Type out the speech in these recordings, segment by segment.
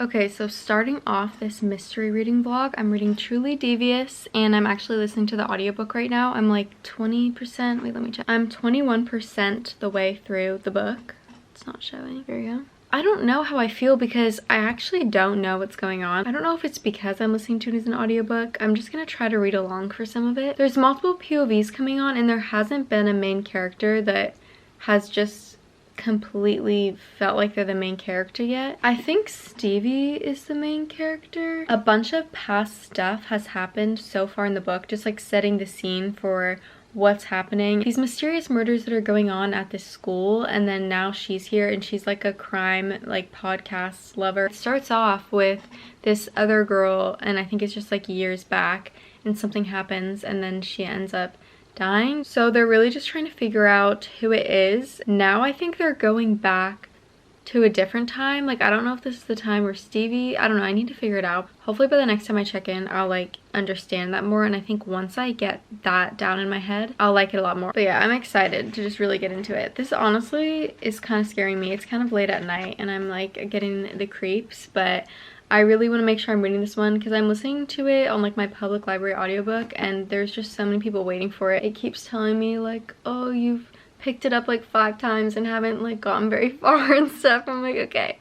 Okay, so starting off this mystery reading vlog, I'm reading Truly Devious, and I'm actually listening to the audiobook right now. I'm like 20%, wait, let me check. I'm 21% the way through the book. It's not showing, there you go. I don't know how I feel because I actually don't know what's going on. I don't know if it's because I'm listening to it as an audiobook. I'm just gonna try to read along for some of it. There's multiple POVs coming on, and there hasn't been a main character that has just completely felt like they're the main character yet. I think Stevie is the main character. A bunch of past stuff has happened so far in the book, just like setting the scene for what's happening. These mysterious murders that are going on at this school, and then now she's here and she's like a crime like podcast lover. It starts off with this other girl, and I think it's just like years back, and something happens and then she ends up dying. So they're really just trying to figure out who it is. Now I think they're going back to a different time. Like, I don't know if this is the time where Stevie, I don't know, I need to figure it out. Hopefully by the next time I check in, I'll like understand that more, and I think once I get that down in my head, I'll like it a lot more. But yeah, I'm excited to just really get into it. This honestly is kind of scaring me. It's kind of late at night and I'm like getting the creeps, but I really want to make sure I'm reading this one because I'm listening to it on like my public library audiobook, and there's just so many people waiting for it. It keeps telling me like, oh, you've picked it up like 5 times and haven't like gotten very far and stuff. I'm like, okay,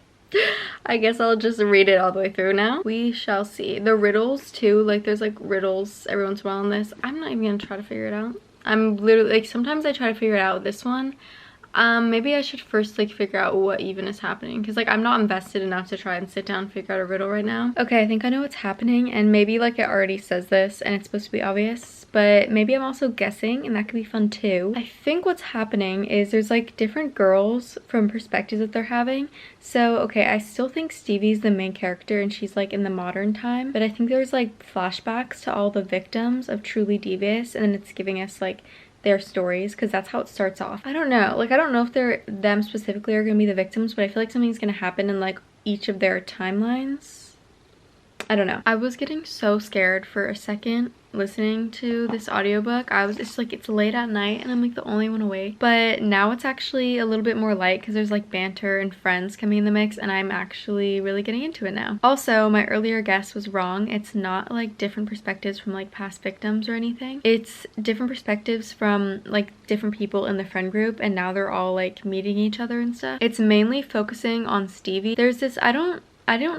I guess I'll just read it all the way through now. We shall see. The riddles too, like there's like riddles every once in a while in this. I'm not even gonna try to figure it out. I'm literally like, sometimes I try to figure it out with this one. Maybe I should first like figure out what even is happening, because like I'm not invested enough to try and sit down and figure out a riddle right now. Okay, I think I know what's happening, and maybe like it already says this and it's supposed to be obvious, but maybe I'm also guessing, and that could be fun too. I think what's happening is there's like different girls from perspectives that they're having. So okay, I still think Stevie's the main character and she's like in the modern time, but I think there's like flashbacks to all the victims of Truly Devious, and then it's giving us like their stories, because that's how it starts off. I don't know, like I don't know if they're them specifically are gonna be the victims, but I feel like something's gonna happen in like each of their timelines. I don't know. I was getting so scared for a second listening to this audiobook. It's like it's late at night and I'm like the only one awake, but now it's actually a little bit more light because there's like banter and friends coming in the mix, and I'm actually really getting into it now. Also, my earlier guess was wrong. It's not like different perspectives from like past victims or anything. It's different perspectives from like different people in the friend group, and now they're all like meeting each other and stuff. It's mainly focusing on Stevie. There's this, I don't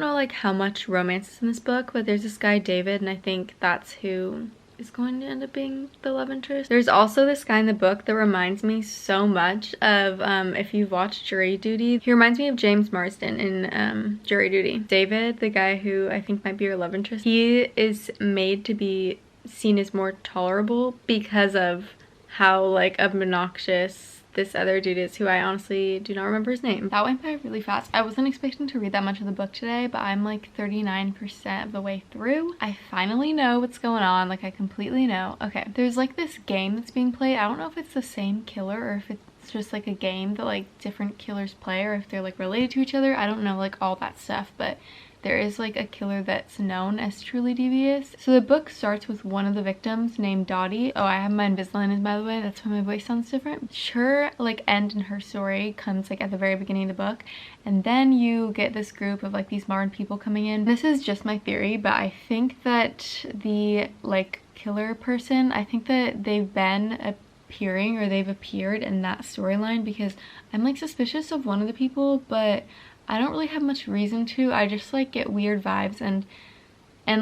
know like how much romance is in this book, but there's this guy David, and I think that's who is going to end up being the love interest. There's also this guy in the book that reminds me so much of if you've watched Jury Duty. He reminds me of James Marsden in Jury Duty. David, the guy who I think might be your love interest, he is made to be seen as more tolerable because of how like obnoxious this other dude is, who I honestly do not remember his name. That went by really fast. I wasn't expecting to read that much of the book today, but I'm like 39% of the way through. I finally know what's going on. Like I completely know. Okay, there's like this game that's being played. I don't know if it's the same killer or if it's just like a game that like different killers play, or if they're like related to each other. I don't know like all that stuff, but there is like a killer that's known as Truly Devious. So the book starts with one of the victims named Dottie. Oh, I have my Invisalign in, by the way. That's why my voice sounds different. Her like end in her story comes like at the very beginning of the book, and then you get this group of like these modern people coming in. This is just my theory, but I think that the like killer person, I think that they've been appearing, or they've appeared in that storyline, because I'm like suspicious of one of the people, but I don't really have much reason to. I just like get weird vibes, and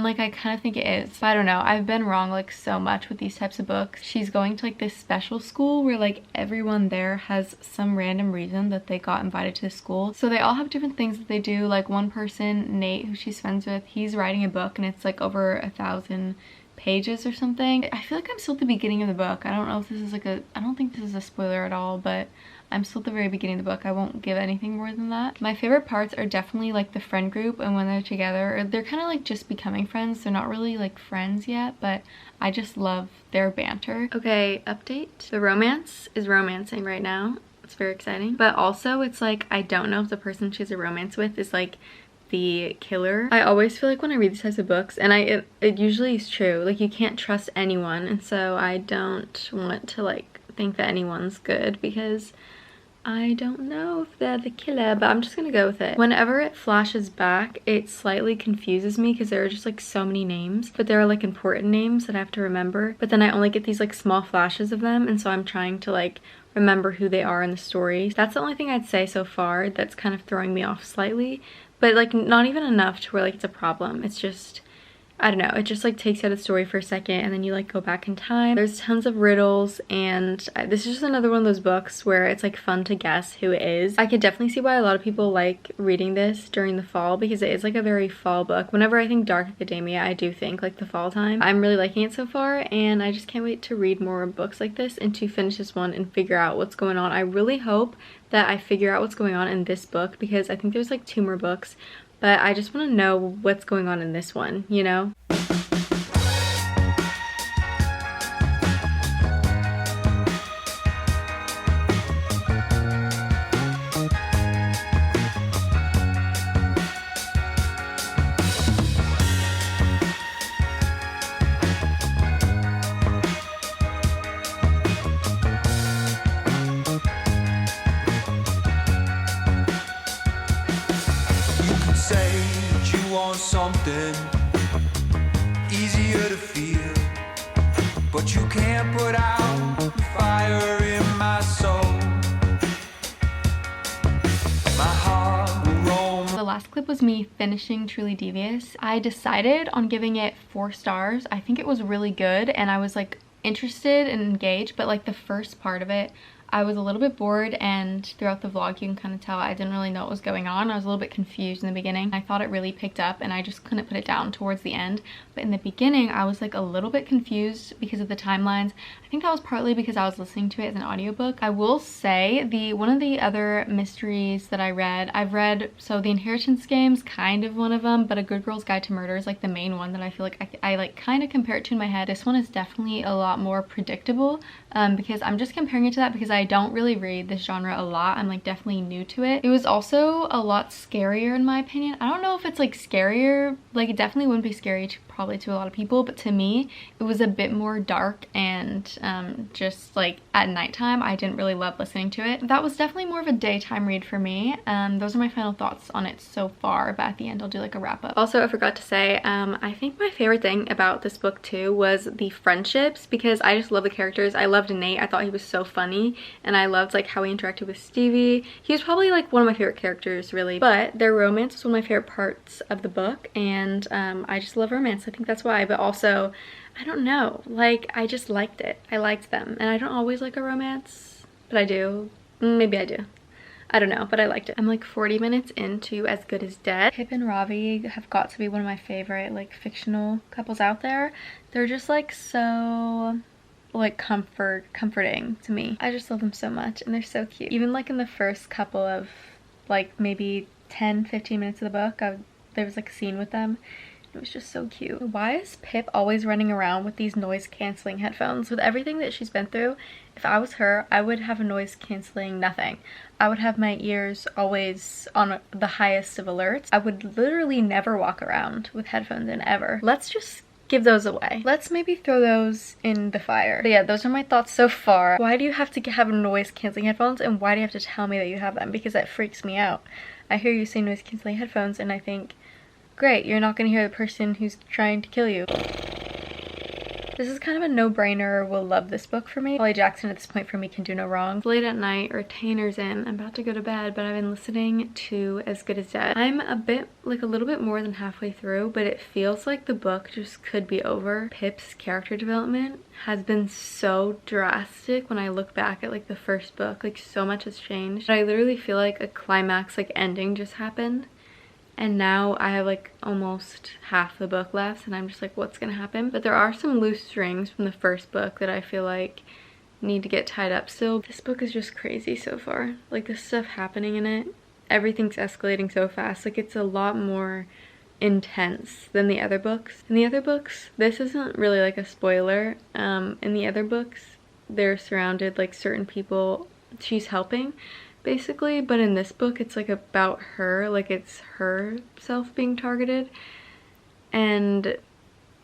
like I kind of think it is, but I don't know. I've been wrong like so much with these types of books. She's going to like this special school where like everyone there has some random reason that they got invited to the school. So they all have different things that they do. Like one person, Nate, who she's friends with, he's writing a book and it's like over 1,000 pages or something. I feel like I'm still at the beginning of the book. I don't know if this is like I don't think this is a spoiler at all, but I'm still at the very beginning of the book. I won't give anything more than that. My favorite parts are definitely like the friend group, and when they're together, or they're kind of like just becoming friends. They're not really like friends yet, but I just love their banter. Okay, update. The romance is romancing right now. It's very exciting. But also it's like, I don't know if the person she has a romance with is like the killer. I always feel like when I read these types of books, and it usually is true, like you can't trust anyone, and so I don't want to like think that anyone's good, because I don't know if they're the killer, but I'm just gonna go with it. Whenever it flashes back, it slightly confuses me because there are just like so many names, but there are like important names that I have to remember. But then I only get these like small flashes of them, and so I'm trying to like remember who they are in the story. That's the only thing I'd say so far that's kind of throwing me off slightly, but like not even enough to where like it's a problem. It's just, I don't know, it just like takes you out of the story for a second and then you like go back in time. There's tons of riddles, and this is just another one of those books where it's like fun to guess who it is. I could definitely see why a lot of people like reading this during the fall because it is like a very fall book. Whenever I think Dark Academia, I do think like the fall time. I'm really liking it so far, and I just can't wait to read more books like this and to finish this one and figure out what's going on. I really hope that I figure out what's going on in this book because I think there's like 2 more books, but I just want to know what's going on in this one, you know? Something easier to feel, but you can't put out the fire in my soul. My heart will roam. The last clip was me finishing Truly Devious. I decided on giving it 4 stars. I think it was really good and I was like interested and engaged, but like the first part of it I was a little bit bored, and throughout the vlog you can kind of tell I didn't really know what was going on. I was a little bit confused in the beginning. I thought it really picked up and I just couldn't put it down towards the end, but in the beginning I was like a little bit confused because of the timelines. I think that was partly because I was listening to it as an audiobook. I will say one of the other mysteries that I've read, so The Inheritance Game's kind of one of them, but A Good Girl's Guide to Murder is like the main one that I feel like I like kind of compare it to in my head. This one is definitely a lot more predictable because I'm just comparing it to that because I don't really read this genre a lot. I'm like definitely new to it. It was also a lot scarier in my opinion. I don't know if it's like scarier, like it definitely wouldn't be scary probably to a lot of people, but to me it was a bit more dark and just like at nighttime I didn't really love listening to it. That was definitely more of a daytime read for me. Those are my final thoughts on it so far, but at the end I'll do like a wrap up. Also, I forgot to say, I think my favorite thing about this book too was the friendships, because I just love the characters. I loved Nate. I thought he was so funny, and I loved like how he interacted with Stevie. He was probably like one of my favorite characters really, but their romance was one of my favorite parts of the book, and I just love romance. I think that's why, but also I don't know, like I just liked it. I liked them, and I don't always like a romance, but I do. Maybe I do. I don't know, but I liked it. I'm like 40 minutes into As Good as Dead. Pip and Ravi have got to be one of my favorite like fictional couples out there. They're just like so like comforting to me. I just love them so much, and they're so cute. Even like in the first couple of like maybe 10-15 minutes of the book, there was like a scene with them. It was just so cute. Why is Pip always running around with these noise canceling headphones? With everything that she's been through, if I was her, I would have a noise canceling nothing. I would have my ears always on the highest of alerts. I would literally never walk around with headphones in ever. Let's just give those away. Let's maybe throw those in the fire. But yeah, those are my thoughts so far. Why do you have to have noise canceling headphones, and why do you have to tell me that you have them? Because that freaks me out. I hear you say noise canceling headphones and I think, great, you're not gonna hear the person who's trying to kill you. This is kind of a no-brainer. Will love this book for me. Holly Jackson at this point for me can do no wrong. It's late at night, retainer's in. I'm about to go to bed, but I've been listening to As Good as Dead. I'm a little bit more than halfway through, but it feels like the book just could be over. Pip's character development has been so drastic when I look back at like the first book. Like so much has changed. I literally feel like a climax like ending just happened. And now I have like almost half the book left, and I'm just like, what's gonna happen? But there are some loose strings from the first book that I feel like need to get tied up still. This book is just crazy so far. Like the stuff happening in it, everything's escalating so fast. Like it's a lot more intense than the other books. In the other books, this isn't really like a spoiler. In the other books, they're surrounded like certain people she's helping, basically, but in this book it's like about her, like it's herself being targeted, and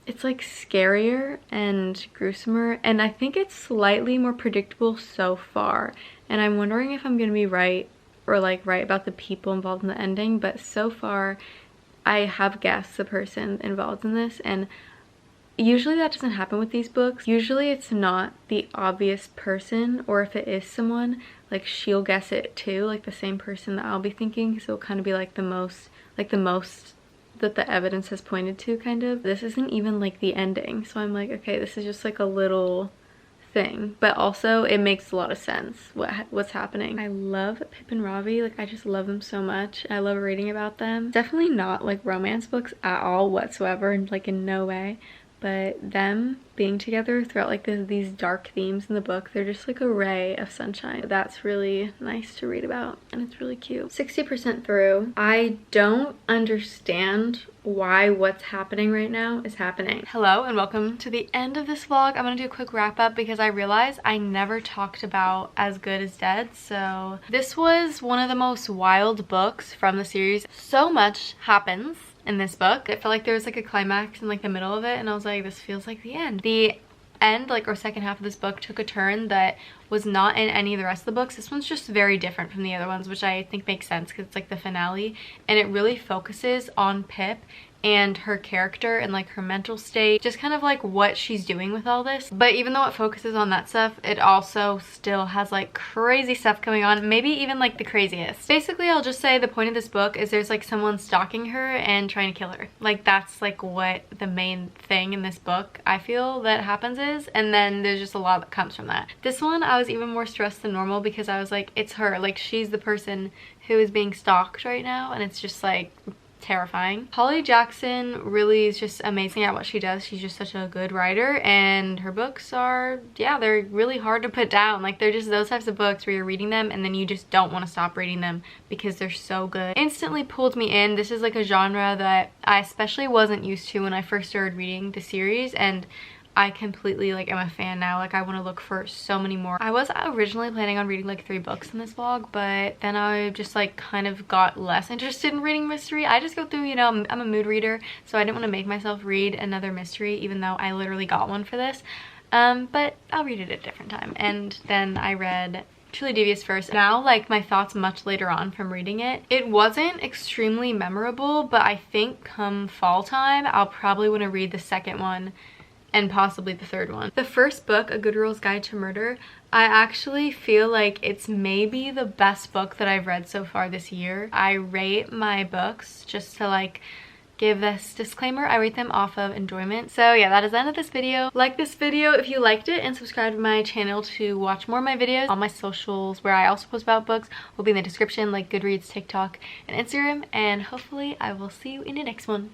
it's like scarier and gruesomer, and I think it's slightly more predictable so far, and I'm wondering if I'm gonna be right or like right about the people involved in the ending, but so far I have guessed the person involved in this, and usually that doesn't happen with these books. Usually it's not the obvious person, or if it is someone, like she'll guess it too, like the same person that I'll be thinking, so it'll kind of be like the most that the evidence has pointed to, kind of. This isn't even like the ending, so I'm like, okay, this is just like a little thing, but also it makes a lot of sense what's happening. I love Pip and Ravi, like I just love them so much. I love reading about them. Definitely not like romance books at all whatsoever, and like in no way, but them being together throughout like these dark themes in the book, they're just like a ray of sunshine. That's really nice to read about, and it's really cute. 60% through. I don't understand why what's happening right now is happening. Hello and welcome to the end of this vlog. I'm gonna do a quick wrap up because I realized I never talked about As Good as Dead. So this was one of the most wild books from the series. So much happens in this book. It felt like there was like a climax in like the middle of it, and I was like, this feels like the end. The end, like, or second half of this book took a turn that was not in any of the rest of the books. This one's just very different from the other ones, which I think makes sense because it's like the finale, and it really focuses on Pip and her character and like her mental state, just kind of like what she's doing with all this. But even though it focuses on that stuff, it also still has like crazy stuff going on, maybe even like the craziest. Basically, I'll just say the point of this book is there's like someone stalking her and trying to kill her. Like that's like what the main thing in this book I feel that happens is, and then there's just a lot that comes from that. This one I was even more stressed than normal because I was like, it's her, like she's the person who is being stalked right now, and it's just like terrifying. Holly Jackson really is just amazing at what she does. She's just such a good writer, and her books are, yeah, they're really hard to put down. Like they're just those types of books where you're reading them and then you just don't want to stop reading them because they're so good. Instantly pulled me in. This is like a genre that I especially wasn't used to when I first started reading the series, and I completely like am a fan now. Like I want to look for so many more. I was originally planning on reading like 3 books in this vlog, but then I just like kind of got less interested in reading mystery. I just go through, you know, I'm a mood reader, so I didn't want to make myself read another mystery even though I literally got one for this. But I'll read it at a different time. And then I read Truly Devious first. Now, like my thoughts much later on from reading it. It wasn't extremely memorable, but I think come fall time, I'll probably want to read the second one and possibly the third one. The first book, A Good Girl's Guide to Murder, I actually feel like it's maybe the best book that I've read so far this year. I rate my books, just to like give this disclaimer, I rate them off of enjoyment. So yeah, that is the end of this video. Like this video if you liked it, and subscribe to my channel to watch more of my videos. All my socials, where I also post about books, will be in the description, like Goodreads, TikTok, and Instagram, and hopefully I will see you in the next one.